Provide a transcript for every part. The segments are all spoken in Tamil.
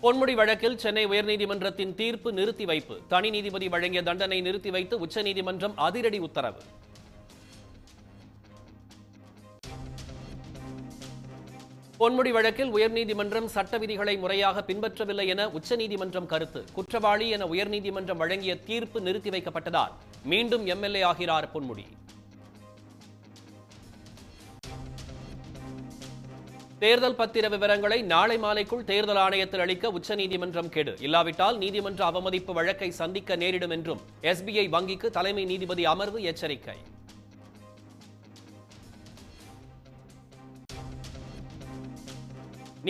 பொன்முடி வழக்கில் சென்னை உயர்நீதிமன்றத்தின் தீர்ப்பு நிறுத்தி வைப்பு. தனி நீதிபதி வழங்கிய தண்டனை நிறுத்தி வைத்து உச்சநீதிமன்றம் அதிரடி உத்தரவு. பொன்முடி வழக்கில் உயர்நீதிமன்றம் சட்ட விதிகளை முறையாக பின்பற்றவில்லை என உச்சநீதிமன்றம் கருத்து. குற்றவாளி என உயர்நீதிமன்றம் வழங்கிய தீர்ப்பு நிறுத்தி வைக்கப்பட்டதால் மீண்டும் எம்எல்ஏ ஆகிறார் பொன்முடி. தேர்தல் பத்திர விவரங்களை நாளை மாலைக்குள் தேர்தல் ஆணையத்தில் அளிக்க உச்சநீதிமன்றம் கெடு. இல்லாவிட்டால் நீதிமன்ற அவமதிப்பு வழக்கை சந்திக்க நேரிடும் என்றும் எஸ்பிஐ வங்கிக்கு தலைமை நீதிபதி அமர்வு எச்சரிக்கை.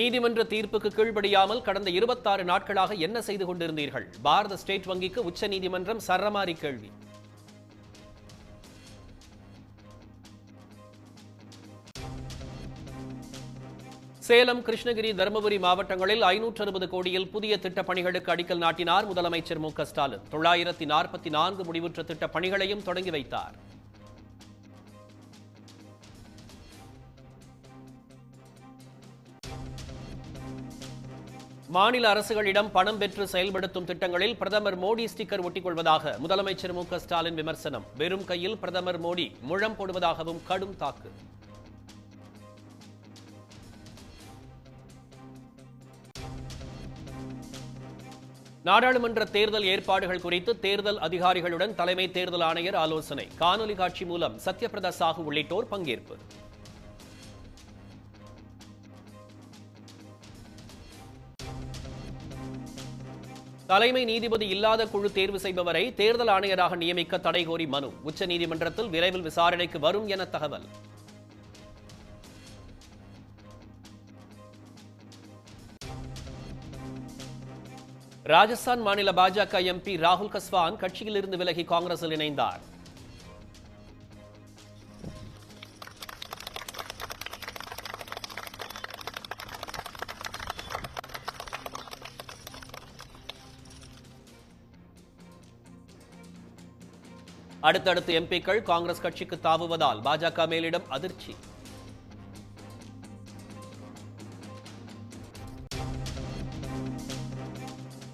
நீதிமன்ற தீர்ப்புக்கு கீழ்ப்படியாமல் கடந்த 26 நாட்களாக என்ன செய்து கொண்டிருந்தீர்கள்? பாரத ஸ்டேட் வங்கிக்கு உச்சநீதிமன்றம் சரமாரி கேள்வி. சேலம், கிருஷ்ணகிரி, தருமபுரி மாவட்டங்களில் 560 கோடியில் புதிய திட்டப் பணிகளுக்கு அடிக்கல் நாட்டினார் முதலமைச்சர் மு.க.ஸ்டாலின். 944 முடிவுற்ற திட்டப் பணிகளையும் தொடங்கி வைத்தார். மாநில அரசுகளிடம் பணம் பெற்று செயல்படுத்தும் திட்டங்களில் பிரதமர் மோடி ஸ்டிக்கர் ஒட்டிக்கொள்வதாக முதலமைச்சர் மு.க.ஸ்டாலின் விமர்சனம். வெறும் கையில் பிரதமர் மோடி முழம் போடுவதாகவும் கடும் தாக்கு. நாடாளுமன்ற தேர்தல் ஏற்பாடுகள் குறித்து தேர்தல் அதிகாரிகளுடன் தலைமை தேர்தல் ஆணையர் ஆலோசனை. காணொலி காட்சி மூலம் சத்யபிரதா சாஹூ உள்ளிட்டோர் பங்கேற்பு. தலைமை நீதிபதி இல்லாத குழு தேர்வு செய்பவரை தேர்தல் ஆணையராக நியமிக்க தடை கோரி மனு. உச்சநீதிமன்றத்தில் விரைவில் விசாரணைக்கு வரும் என தகவல். ராஜஸ்தான் மாநில பாஜக எம்பி ராகுல் கஸ்வான் கட்சியில் இருந்து விலகி காங்கிரஸில் இணைந்தார். அடுத்தடுத்து எம்பிக்கள் காங்கிரஸ் கட்சிக்கு தாவுவதால் பாஜக மேலிடம் அதிர்ச்சி.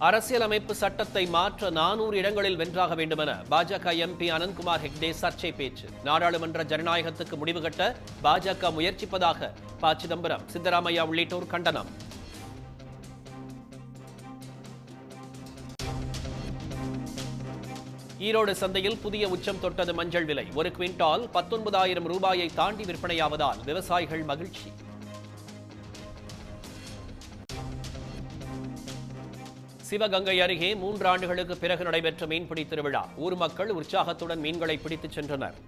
அரசியலமைப்பு சட்டத்தை மாற்ற 400 இடங்களில் வென்றாக வேண்டுமென பாஜக எம்பி அனந்த்குமார் ஹெக்டே சர்ச்சை பேச்சு. நாடாளுமன்ற ஜனநாயகத்துக்கு முடிவு கட்ட பாஜக முயற்சிப்பதாக ப. சிதம்பரம், சித்தராமையா உள்ளிட்டோர் கண்டனம். ஈரோடு சந்தையில் புதிய உச்சம் தொட்டது மஞ்சள் விலை. ஒரு குவிண்டால் 19,000 ரூபாயை தாண்டி விற்பனையாவதால் விவசாயிகள் மகிழ்ச்சி. சிவகங்கை அருகே 3 ஆண்டுகளுக்கு பிறகு நடைபெற்ற மீன்பிடி திருவிழா. ஊர் மக்கள் உற்சாகத்துடன் மீன்களை பிடித்துச் சென்றனர்.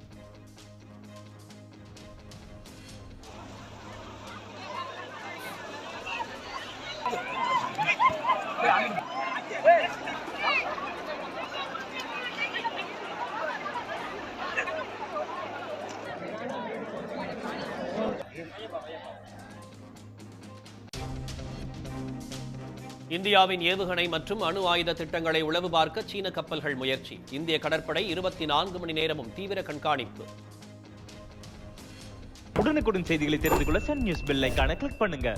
இந்தியாவின் ஏவுகணை மற்றும் அணு ஆயுத திட்டங்களை உளவு பார்க்க சீன கப்பல்கள் முயற்சி. இந்திய கடற்படை 24 மணி நேரமும் தீவிர கண்காணிப்பு. உடனுக்குடன் செய்திகளை தெரிந்து கொள்ள சன் நியூஸ் பெல் ஐகானை கிளிக் பண்ணுங்க.